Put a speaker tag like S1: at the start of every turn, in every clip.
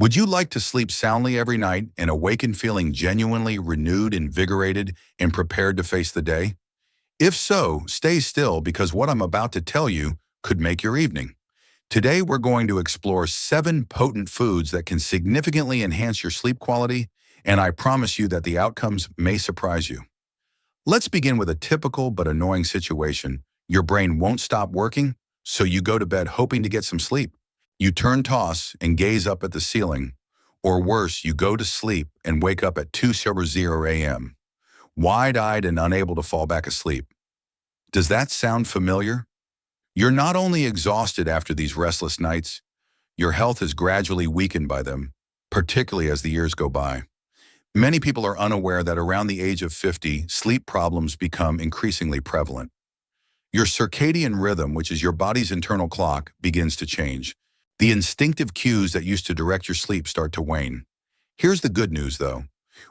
S1: Would you like to sleep soundly every night and awaken feeling genuinely renewed, invigorated, and prepared to face the day? If so, stay still because what I'm about to tell you could make your evening. Today, we're going to explore 7 potent foods that can significantly enhance your sleep quality, and I promise you that the outcomes may surprise you. Let's begin with a typical but annoying situation. Your brain won't stop working, so you go to bed hoping to get some sleep. You turn toss and gaze up at the ceiling, or worse, you go to sleep and wake up at 2:00 a.m., wide-eyed and unable to fall back asleep. Does that sound familiar? You're not only exhausted after these restless nights, your health is gradually weakened by them, particularly as the years go by. Many people are unaware that around the age of 50, sleep problems become increasingly prevalent. Your circadian rhythm, which is your body's internal clock, begins to change. The instinctive cues that used to direct your sleep start to wane. Here's the good news, though.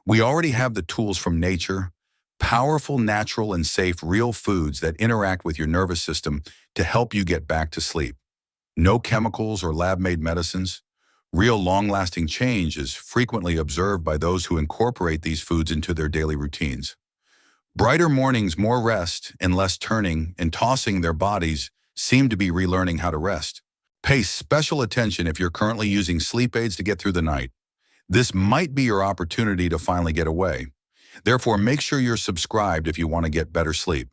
S1: We already have the tools from nature, powerful, natural, and safe real foods that interact with your nervous system to help you get back to sleep. No chemicals or lab-made medicines. Real long-lasting change is frequently observed by those who incorporate these foods into their daily routines. Brighter mornings, more rest, and less turning and tossing their bodies seem to be relearning how to rest. Pay special attention if you're currently using sleep aids to get through the night. This might be your opportunity to finally get away. Therefore, make sure you're subscribed if you want to get better sleep.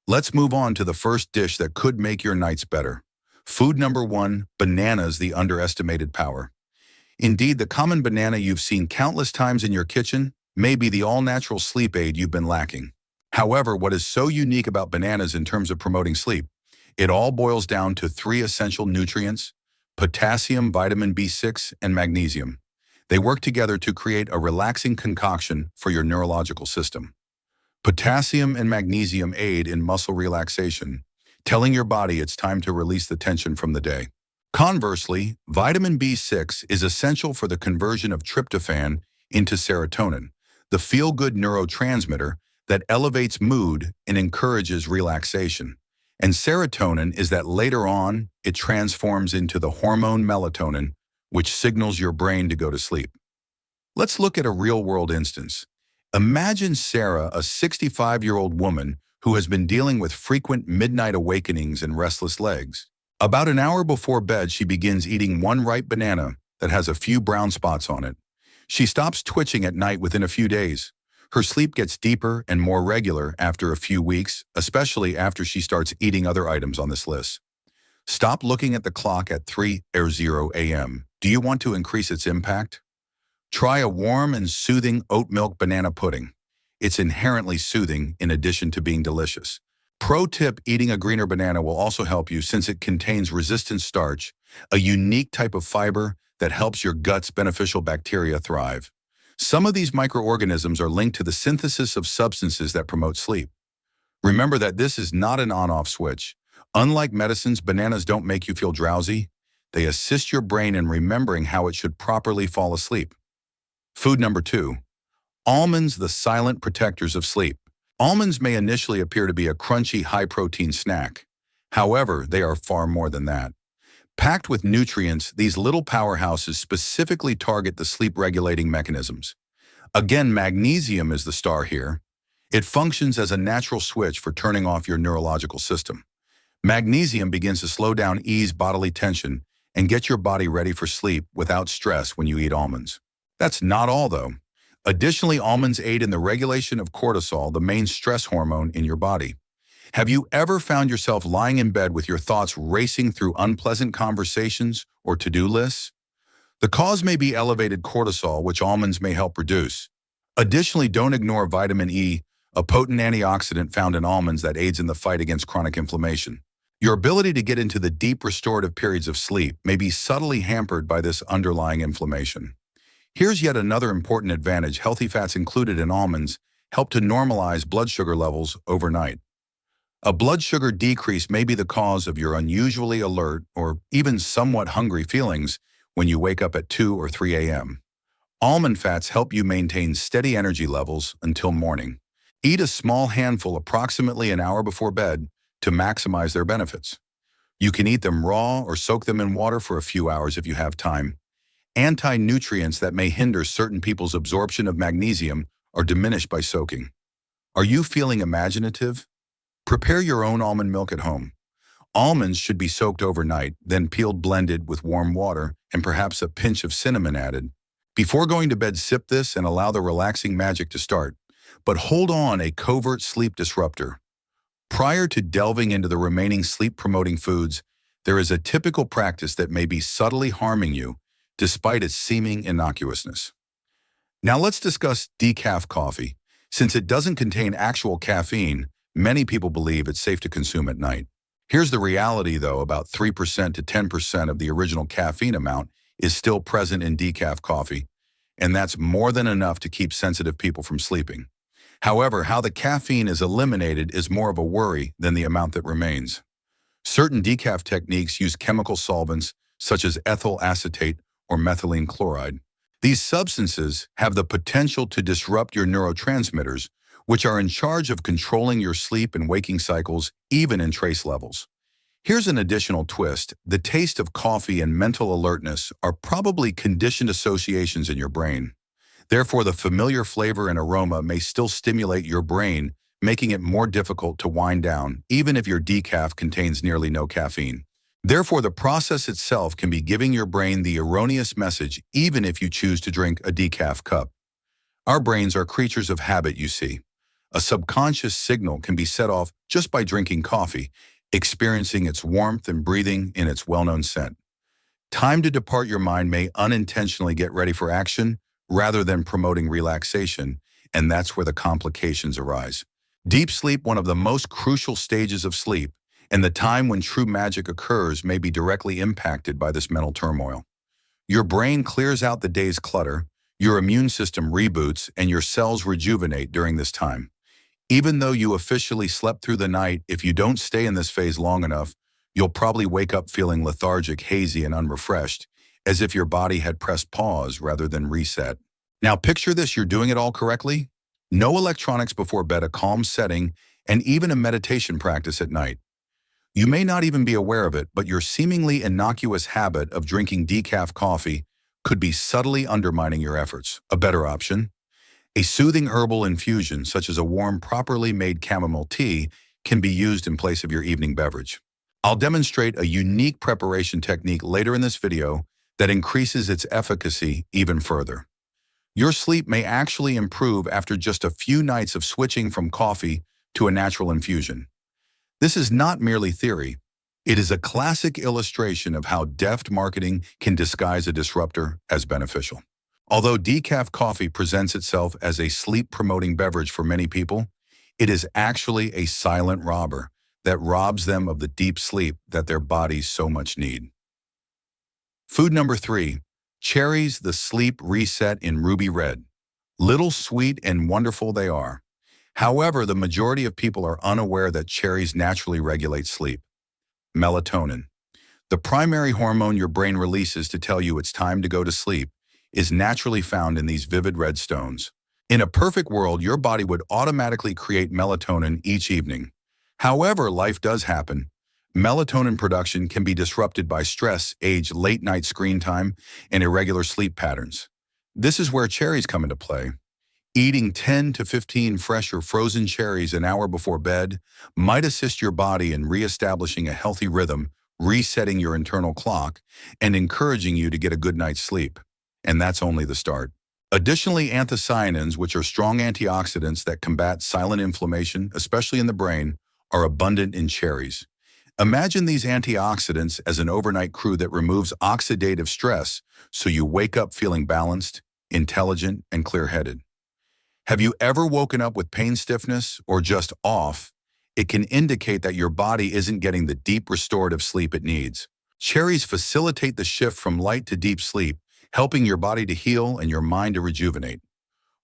S1: Let's move on to the first dish that could make your nights better. Food number 1, bananas, the underestimated power. Indeed, the common banana you've seen countless times in your kitchen may be the all-natural sleep aid you've been lacking. However, what is so unique about bananas in terms of promoting sleep? It all boils down to 3 essential nutrients: potassium, vitamin B6, and magnesium. They work together to create a relaxing concoction for your neurological system. Potassium and magnesium aid in muscle relaxation, telling your body it's time to release the tension from the day. Conversely, vitamin B6 is essential for the conversion of tryptophan into serotonin, the feel-good neurotransmitter that elevates mood and encourages relaxation. And serotonin is that later on, it transforms into the hormone melatonin, which signals your brain to go to sleep. Let's look at a real-world instance. Imagine Sarah, a 65-year-old woman who has been dealing with frequent midnight awakenings and restless legs. About an hour before bed, she begins eating one ripe banana that has a few brown spots on it. She stops twitching at night within a few days. Her sleep gets deeper and more regular after a few weeks, especially after she starts eating other items on this list. Stop looking at the clock at 3:00 a.m. Do you want to increase its impact? Try a warm and soothing oat milk banana pudding. It's inherently soothing in addition to being delicious. Pro tip: eating a greener banana will also help you since it contains resistant starch, a unique type of fiber that helps your gut's beneficial bacteria thrive. Some of these microorganisms are linked to the synthesis of substances that promote sleep. Remember that this is not an on-off switch. Unlike medicines, bananas don't make you feel drowsy. They assist your brain in remembering how it should properly fall asleep. Food number 2, almonds, the silent protectors of sleep. Almonds may initially appear to be a crunchy, high-protein snack. However, they are far more than that. Packed with nutrients, these little powerhouses specifically target the sleep-regulating mechanisms. Again, magnesium is the star here. It functions as a natural switch for turning off your neurological system. Magnesium begins to slow down, ease bodily tension, and get your body ready for sleep without stress when you eat almonds. That's not all, though. Additionally, almonds aid in the regulation of cortisol, the main stress hormone in your body. Have you ever found yourself lying in bed with your thoughts racing through unpleasant conversations or to-do lists? The cause may be elevated cortisol, which almonds may help reduce. Additionally, don't ignore vitamin E, a potent antioxidant found in almonds that aids in the fight against chronic inflammation. Your ability to get into the deep restorative periods of sleep may be subtly hampered by this underlying inflammation. Here's yet another important advantage: healthy fats included in almonds help to normalize blood sugar levels overnight. A blood sugar decrease may be the cause of your unusually alert or even somewhat hungry feelings when you wake up at 2 or 3 a.m. Almond fats help you maintain steady energy levels until morning. Eat a small handful approximately an hour before bed to maximize their benefits. You can eat them raw or soak them in water for a few hours if you have time. Anti-nutrients that may hinder certain people's absorption of magnesium are diminished by soaking. Are you feeling imaginative? Prepare your own almond milk at home. Almonds should be soaked overnight, then peeled, blended with warm water, and perhaps a pinch of cinnamon added. Before going to bed, sip this and allow the relaxing magic to start. But hold on, a covert sleep disruptor. Prior to delving into the remaining sleep-promoting foods, there is a typical practice that may be subtly harming you, despite its seeming innocuousness. Now let's discuss decaf coffee. Since it doesn't contain actual caffeine, many people believe it's safe to consume at night. Here's the reality, though: about 3% to 10% of the original caffeine amount is still present in decaf coffee, and that's more than enough to keep sensitive people from sleeping. However, how the caffeine is eliminated is more of a worry than the amount that remains. Certain decaf techniques use chemical solvents such as ethyl acetate or methylene chloride. These substances have the potential to disrupt your neurotransmitters, which are in charge of controlling your sleep and waking cycles, even in trace levels. Here's an additional twist: the taste of coffee and mental alertness are probably conditioned associations in your brain. Therefore, the familiar flavor and aroma may still stimulate your brain, making it more difficult to wind down, even if your decaf contains nearly no caffeine. Therefore, the process itself can be giving your brain the erroneous message, even if you choose to drink a decaf cup. Our brains are creatures of habit, you see. A subconscious signal can be set off just by drinking coffee, experiencing its warmth and breathing in its well-known scent. Time to depart your mind may unintentionally get ready for action rather than promoting relaxation, and that's where the complications arise. Deep sleep, one of the most crucial stages of sleep, and the time when true magic occurs, may be directly impacted by this mental turmoil. Your brain clears out the day's clutter, your immune system reboots, and your cells rejuvenate during this time. Even though you officially slept through the night, if you don't stay in this phase long enough, you'll probably wake up feeling lethargic, hazy, and unrefreshed, as if your body had pressed pause rather than reset. Now picture this: you're doing it all correctly. No electronics before bed, a calm setting, and even a meditation practice at night. You may not even be aware of it, but your seemingly innocuous habit of drinking decaf coffee could be subtly undermining your efforts. A better option: a soothing herbal infusion, such as a warm, properly made chamomile tea, can be used in place of your evening beverage. I'll demonstrate a unique preparation technique later in this video that increases its efficacy even further. Your sleep may actually improve after just a few nights of switching from coffee to a natural infusion. This is not merely theory. It is a classic illustration of how deft marketing can disguise a disruptor as beneficial. Although decaf coffee presents itself as a sleep-promoting beverage for many people, it is actually a silent robber that robs them of the deep sleep that their bodies so much need. Food number 3, cherries, the sleep reset in ruby red. Little sweet and wonderful they are. However, the majority of people are unaware that cherries naturally regulate sleep. Melatonin, the primary hormone your brain releases to tell you it's time to go to sleep, is naturally found in these vivid red stones. In a perfect world, your body would automatically create melatonin each evening. However, life does happen. Melatonin production can be disrupted by stress, age, late-night screen time, and irregular sleep patterns. This is where cherries come into play. Eating 10 to 15 fresh or frozen cherries an hour before bed might assist your body in reestablishing a healthy rhythm, resetting your internal clock, and encouraging you to get a good night's sleep. And that's only the start. Additionally, anthocyanins, which are strong antioxidants that combat silent inflammation, especially in the brain, are abundant in cherries. Imagine these antioxidants as an overnight crew that removes oxidative stress so you wake up feeling balanced, intelligent, and clear-headed. Have you ever woken up with pain, stiffness, or just off? It can indicate that your body isn't getting the deep restorative sleep it needs. Cherries facilitate the shift from light to deep sleep, helping your body to heal and your mind to rejuvenate.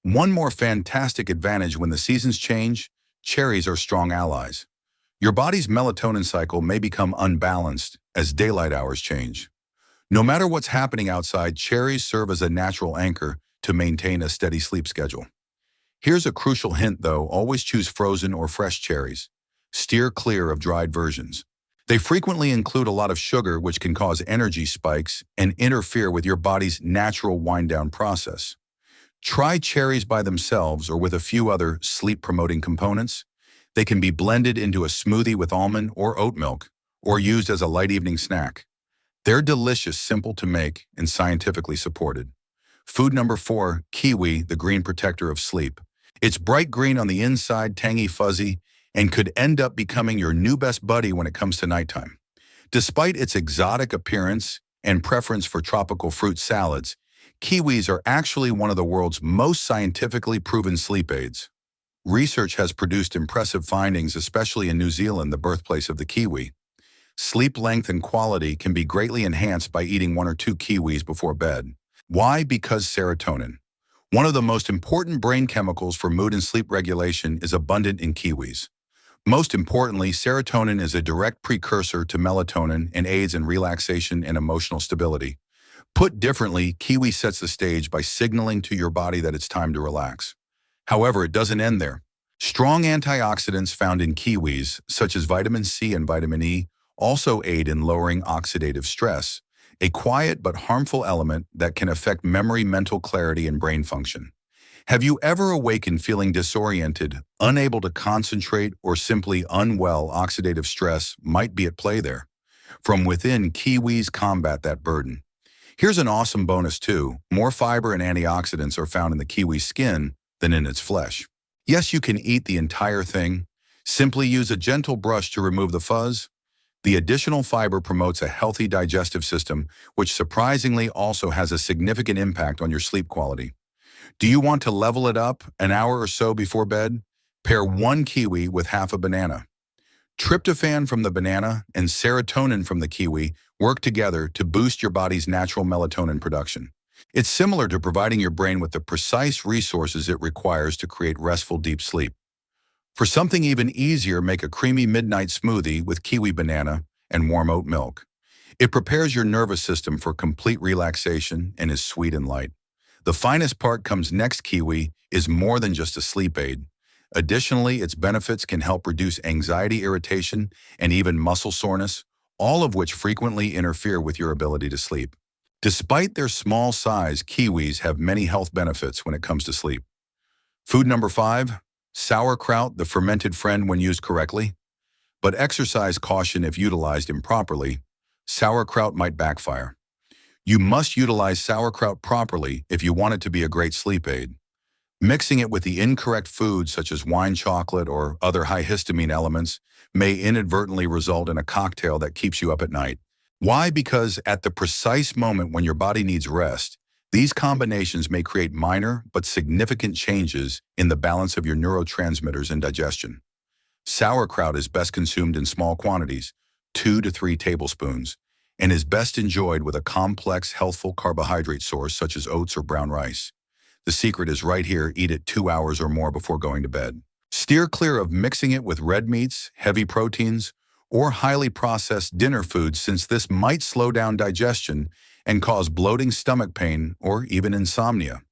S1: One more fantastic advantage: when the seasons change, cherries are strong allies. Your body's melatonin cycle may become unbalanced as daylight hours change. No matter what's happening outside, cherries serve as a natural anchor to maintain a steady sleep schedule. Here's a crucial hint though: always choose frozen or fresh cherries. Steer clear of dried versions. They frequently include a lot of sugar, which can cause energy spikes and interfere with your body's natural wind-down process. Try cherries by themselves or with a few other sleep-promoting components. They can be blended into a smoothie with almond or oat milk, or used as a light evening snack. They're delicious, simple to make, and scientifically supported. Food number 4, kiwi, the green protector of sleep. It's bright green on the inside, tangy fuzzy, and could end up becoming your new best buddy when it comes to nighttime. Despite its exotic appearance and preference for tropical fruit salads, kiwis are actually one of the world's most scientifically proven sleep aids. Research has produced impressive findings, especially in New Zealand, the birthplace of the kiwi. Sleep length and quality can be greatly enhanced by eating 1 or 2 kiwis before bed. Why? Because serotonin, one of the most important brain chemicals for mood and sleep regulation, is abundant in kiwis. Most importantly, serotonin is a direct precursor to melatonin and aids in relaxation and emotional stability. Put differently, kiwi sets the stage by signaling to your body that it's time to relax. However, it doesn't end there. Strong antioxidants found in kiwis, such as vitamin C and vitamin E, also aid in lowering oxidative stress, a quiet but harmful element that can affect memory, mental clarity, and brain function. Have you ever awakened feeling disoriented, unable to concentrate, or simply unwell? Oxidative stress might be at play there. From within, kiwis combat that burden. Here's an awesome bonus too. More fiber and antioxidants are found in the kiwi skin than in its flesh. Yes, you can eat the entire thing. Simply use a gentle brush to remove the fuzz. The additional fiber promotes a healthy digestive system, which surprisingly also has a significant impact on your sleep quality. Do you want to level it up an hour or so before bed? Pair 1 kiwi with half a banana. Tryptophan from the banana and serotonin from the kiwi work together to boost your body's natural melatonin production. It's similar to providing your brain with the precise resources it requires to create restful, deep sleep. For something even easier, make a creamy midnight smoothie with kiwi banana and warm oat milk. It prepares your nervous system for complete relaxation and is sweet and light. The finest part comes next. Kiwi is more than just a sleep aid. Additionally, its benefits can help reduce anxiety, irritation, and even muscle soreness, all of which frequently interfere with your ability to sleep. Despite their small size, kiwis have many health benefits when it comes to sleep. Food number 5, sauerkraut, the fermented friend when used correctly. But exercise caution: if utilized improperly, sauerkraut might backfire. You must utilize sauerkraut properly if you want it to be a great sleep aid. Mixing it with the incorrect foods such as wine, chocolate, or other high histamine elements may inadvertently result in a cocktail that keeps you up at night. Why? Because at the precise moment when your body needs rest, these combinations may create minor but significant changes in the balance of your neurotransmitters and digestion. Sauerkraut is best consumed in small quantities, 2 to 3 tablespoons, and is best enjoyed with a complex, healthful carbohydrate source such as oats or brown rice. The secret is right here: eat it 2 hours or more before going to bed. Steer clear of mixing it with red meats, heavy proteins, or highly processed dinner foods, since this might slow down digestion and cause bloating, stomach pain, or even insomnia.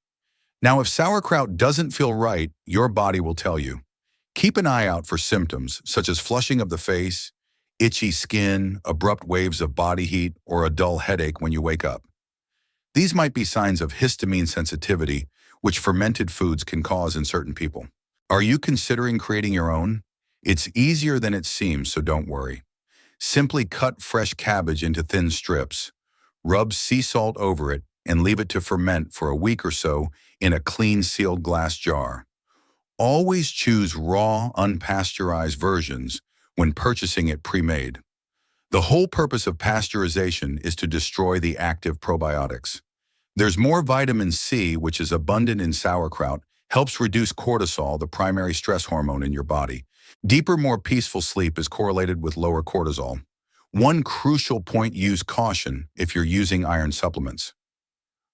S1: Now, if sauerkraut doesn't feel right, your body will tell you. Keep an eye out for symptoms such as flushing of the face, itchy skin, abrupt waves of body heat, or a dull headache when you wake up. These might be signs of histamine sensitivity, which fermented foods can cause in certain people. Are you considering creating your own? It's easier than it seems, so don't worry. Simply cut fresh cabbage into thin strips, rub sea salt over it, and leave it to ferment for a week or so in a clean, sealed glass jar. Always choose raw, unpasteurized versions when purchasing it pre-made. The whole purpose of pasteurization is to destroy the active probiotics. There's more vitamin C, which is abundant in sauerkraut, helps reduce cortisol, the primary stress hormone in your body. Deeper, more peaceful sleep is correlated with lower cortisol. One crucial point: use caution if you're using iron supplements.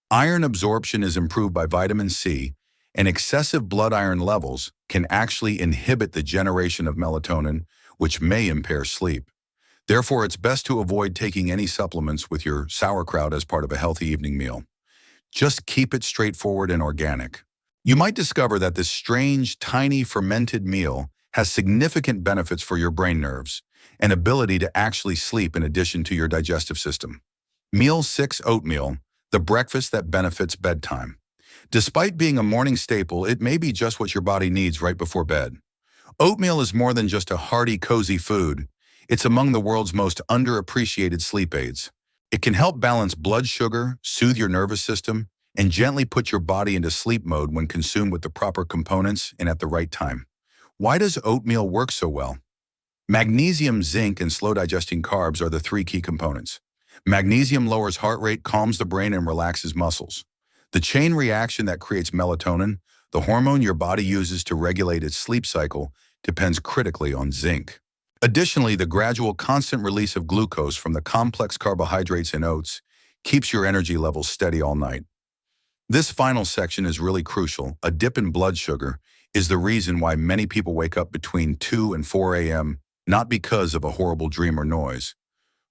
S1: Iron absorption is improved by vitamin C, and excessive blood iron levels can actually inhibit the generation of melatonin, which may impair sleep. Therefore, it's best to avoid taking any supplements with your sauerkraut as part of a healthy evening meal. Just keep it straightforward and organic. You might discover that this strange, tiny fermented meal has significant benefits for your brain nerves. and ability to actually sleep in addition to your digestive system. Meal 6. Oatmeal, the breakfast that benefits bedtime. Despite being a morning staple, it may be just what your body needs right before bed. Oatmeal is more than just a hearty, cozy food. It's among the world's most underappreciated sleep aids. It can help balance blood sugar, soothe your nervous system, and gently put your body into sleep mode when consumed with the proper components and at the right time. Why does oatmeal work so well? Magnesium, zinc, and slow-digesting carbs are the three key components. Magnesium lowers heart rate, calms the brain, and relaxes muscles. The chain reaction that creates melatonin, the hormone your body uses to regulate its sleep cycle, depends critically on zinc. Additionally, the gradual constant release of glucose from the complex carbohydrates in oats keeps your energy levels steady all night. This final section is really crucial. A dip in blood sugar is the reason why many people wake up between 2 and 4 a.m., not because of a horrible dream or noise.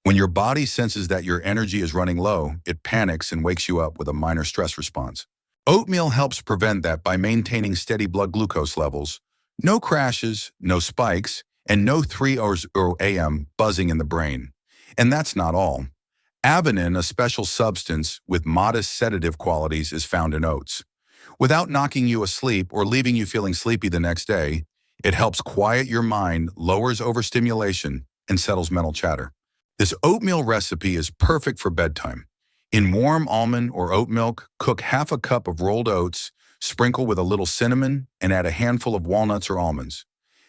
S1: When your body senses that your energy is running low, it panics and wakes you up with a minor stress response. Oatmeal helps prevent that by maintaining steady blood glucose levels, no crashes, no spikes, and no 3 a.m. buzzing in the brain. And that's not all. Avenin, a special substance with modest sedative qualities, is found in oats. Without knocking you asleep or leaving you feeling sleepy the next day, it helps quiet your mind, lowers overstimulation, and settles mental chatter. This oatmeal recipe is perfect for bedtime. In warm almond or oat milk, cook half a cup of rolled oats, sprinkle with a little cinnamon, and add a handful of walnuts or almonds.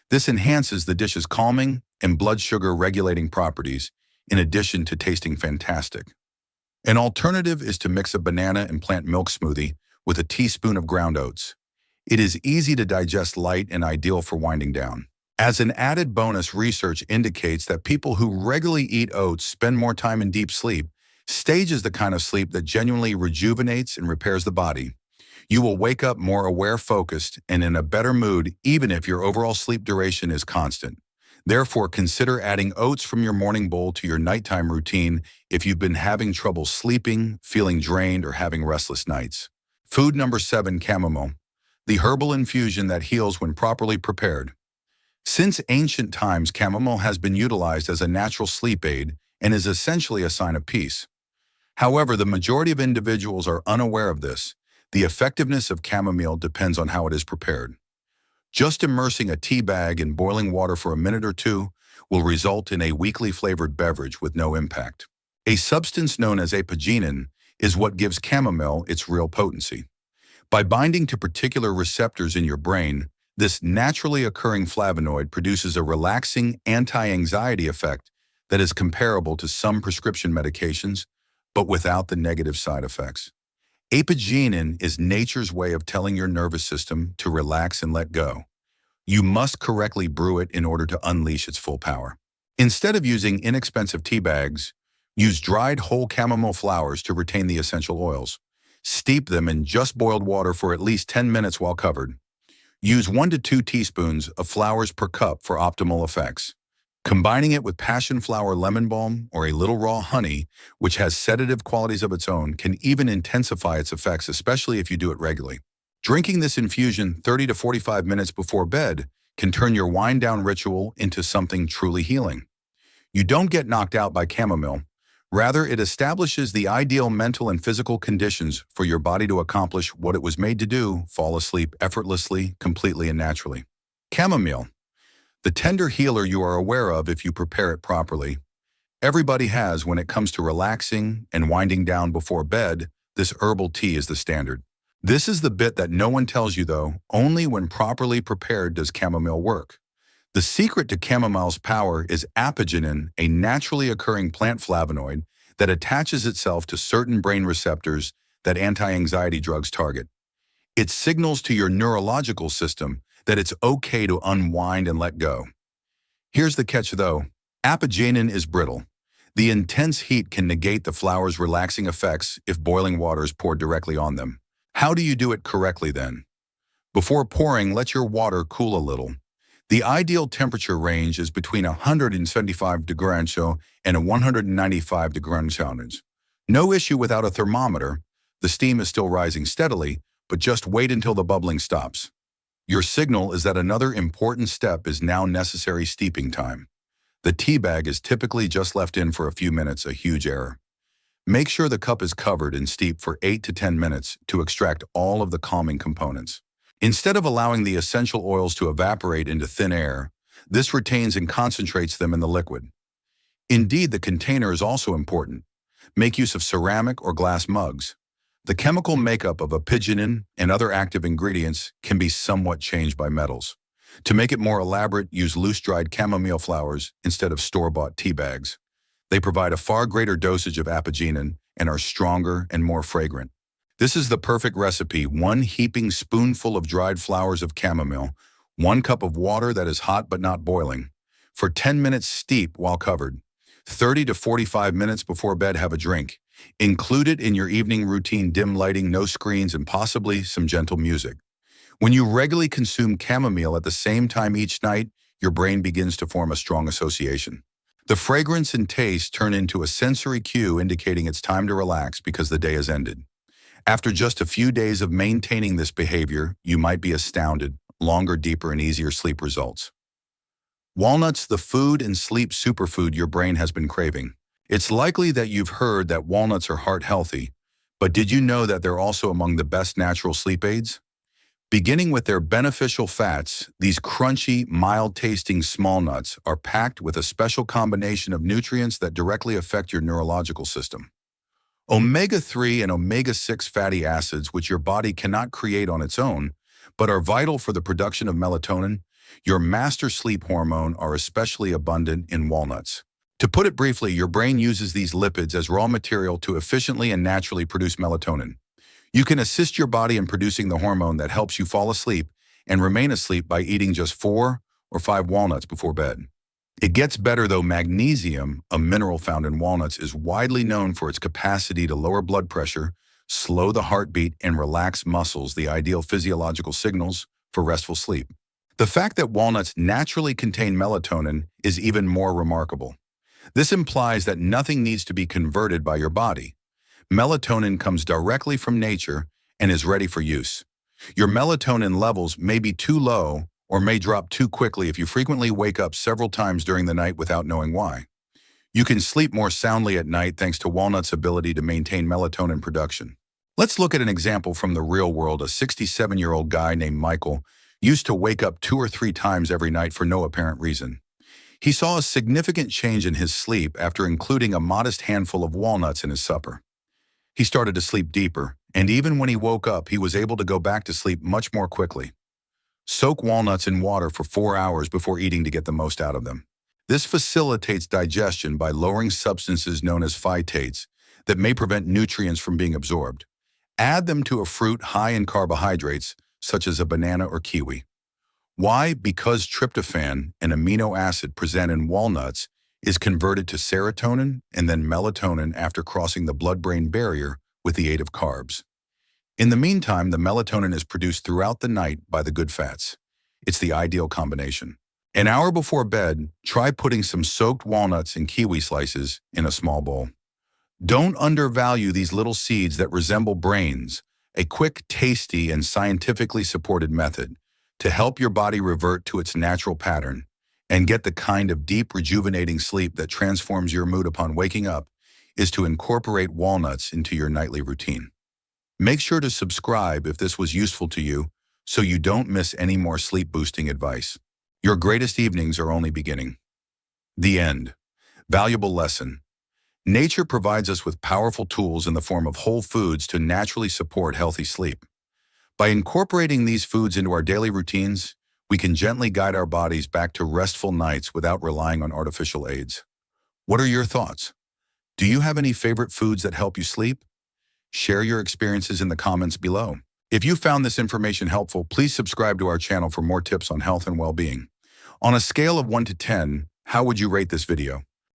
S1: This enhances the dish's calming and blood sugar regulating properties, in addition to tasting fantastic. An alternative is to mix a banana and plant milk smoothie with a teaspoon of ground oats. It is easy to digest, light, and ideal for winding down. As an added bonus, research indicates that people who regularly eat oats spend more time in deep sleep. Stage is the kind of sleep that genuinely rejuvenates and repairs the body. You will wake up more aware, focused, and in a better mood even if your overall sleep duration is constant. Therefore, consider adding oats from your morning bowl to your nighttime routine if you've been having trouble sleeping, feeling drained, or having restless nights. Food number 7. Chamomile, the herbal infusion that heals when properly prepared. Since ancient times, chamomile has been utilized as a natural sleep aid and is essentially a sign of peace. However, the majority of individuals are unaware of this. The effectiveness of chamomile depends on how it is prepared. Just immersing a tea bag in boiling water for a minute or two will result in a weakly flavored beverage with no impact. A substance known as apigenin is what gives chamomile its real potency. By binding to particular receptors in your brain, this naturally occurring flavonoid produces a relaxing anti-anxiety effect that is comparable to some prescription medications, but without the negative side effects. Apigenin is nature's way of telling your nervous system to relax and let go. You must correctly brew it in order to unleash its full power. Instead of using inexpensive tea bags, use dried whole chamomile flowers to retain the essential oils. Steep them in just boiled water for at least 10 minutes while covered. Use 1 to 2 teaspoons of flowers per cup for optimal effects. Combining it with passion flower lemon balm or a little raw honey, which has sedative qualities of its own, can even intensify its effects, especially if you do it regularly. Drinking this infusion 30 to 45 minutes before bed can turn your wind-down ritual into something truly healing. You don't get knocked out by chamomile. Rather, it establishes the ideal mental and physical conditions for your body to accomplish what it was made to do: fall asleep effortlessly, completely, and naturally. Chamomile, the tender healer you are aware of if you prepare it properly. Everybody has when it comes to relaxing and winding down before bed. This herbal tea is the standard. This is the bit that no one tells you though. Only when properly prepared does chamomile work. The secret to chamomile's power is apigenin, a naturally occurring plant flavonoid that attaches itself to certain brain receptors that anti-anxiety drugs target. It signals to your neurological system that it's okay to unwind and let go. Here's the catch though. Apigenin is brittle. The intense heat can negate the flower's relaxing effects if boiling water is poured directly on them. How do you do it correctly then? Before pouring, let your water cool a little. The ideal temperature range is between 175 degrees Celsius and 195 degrees Celsius. No issue without a thermometer. The steam is still rising steadily, but just wait until the bubbling stops. Your signal is that another important step is now necessary: steeping time. The tea bag is typically just left in for a few minutes, a huge error. Make sure the cup is covered and steeped for 8 to 10 minutes to extract all of the calming components. Instead of allowing the essential oils to evaporate into thin air, this retains and concentrates them in the liquid. Indeed, the container is also important. Make use of ceramic or glass mugs. The chemical makeup of apigenin and other active ingredients can be somewhat changed by metals. To make it more elaborate, use loose-dried chamomile flowers instead of store-bought tea bags. They provide a far greater dosage of apigenin and are stronger and more fragrant. This is the perfect recipe: 1 heaping spoonful of dried flowers of chamomile, 1 cup of water that is hot but not boiling. For 10 minutes, steep while covered. 30 to 45 minutes before bed, have a drink. Include it in your evening routine: dim lighting, no screens, and possibly some gentle music. When you regularly consume chamomile at the same time each night, your brain begins to form a strong association. The fragrance and taste turn into a sensory cue indicating it's time to relax because the day has ended. After just a few days of maintaining this behavior, you might be astounded: longer, deeper, and easier sleep results. Walnuts, the food and sleep superfood your brain has been craving. It's likely that you've heard that walnuts are heart healthy, but did you know that they're also among the best natural sleep aids? Beginning with their beneficial fats, these crunchy, mild-tasting small nuts are packed with a special combination of nutrients that directly affect your neurological system. Omega-3 and omega-6 fatty acids, which your body cannot create on its own, but are vital for the production of melatonin, your master sleep hormone, are especially abundant in walnuts. To put it briefly, your brain uses these lipids as raw material to efficiently and naturally produce melatonin. You can assist your body in producing the hormone that helps you fall asleep and remain asleep by eating just 4 or 5 walnuts before bed. It gets better though. Magnesium, a mineral found in walnuts, is widely known for its capacity to lower blood pressure, slow the heartbeat, and relax muscles, the ideal physiological signals for restful sleep. The fact that walnuts naturally contain melatonin is even more remarkable. This implies that nothing needs to be converted by your body. Melatonin comes directly from nature and is ready for use. Your melatonin levels may be too low or may drop too quickly if you frequently wake up several times during the night without knowing why. You can sleep more soundly at night thanks to walnuts' ability to maintain melatonin production. Let's look at an example from the real world. A 67-year-old guy named Michael used to wake up 2 or 3 times every night for no apparent reason. He saw a significant change in his sleep after including a modest handful of walnuts in his supper. He started to sleep deeper, and even when he woke up, he was able to go back to sleep much more quickly. Soak walnuts in water for 4 hours before eating to get the most out of them. This facilitates digestion by lowering substances known as phytates that may prevent nutrients from being absorbed. Add them to a fruit high in carbohydrates, such as a banana or kiwi. Why? Because tryptophan, an amino acid present in walnuts, is converted to serotonin and then melatonin after crossing the blood-brain barrier with the aid of carbs. In the meantime, the melatonin is produced throughout the night by the good fats. It's the ideal combination. An hour before bed, try putting some soaked walnuts and kiwi slices in a small bowl. Don't undervalue these little seeds that resemble brains, a quick, tasty, and scientifically supported method to help your body revert to its natural pattern and get the kind of deep, rejuvenating sleep that transforms your mood upon waking up is to incorporate walnuts into your nightly routine. Make sure to subscribe if this was useful to you so you don't miss any more sleep-boosting advice. Your greatest evenings are only beginning. The end. Valuable lesson. Nature provides us with powerful tools in the form of whole foods to naturally support healthy sleep. By incorporating these foods into our daily routines, we can gently guide our bodies back to restful nights without relying on artificial aids. What are your thoughts? Do you have any favorite foods that help you sleep? Share your experiences in the comments below. If you found this information helpful, please subscribe to our channel for more tips on health and well-being. On a scale of 1 to 10, how would you rate this video?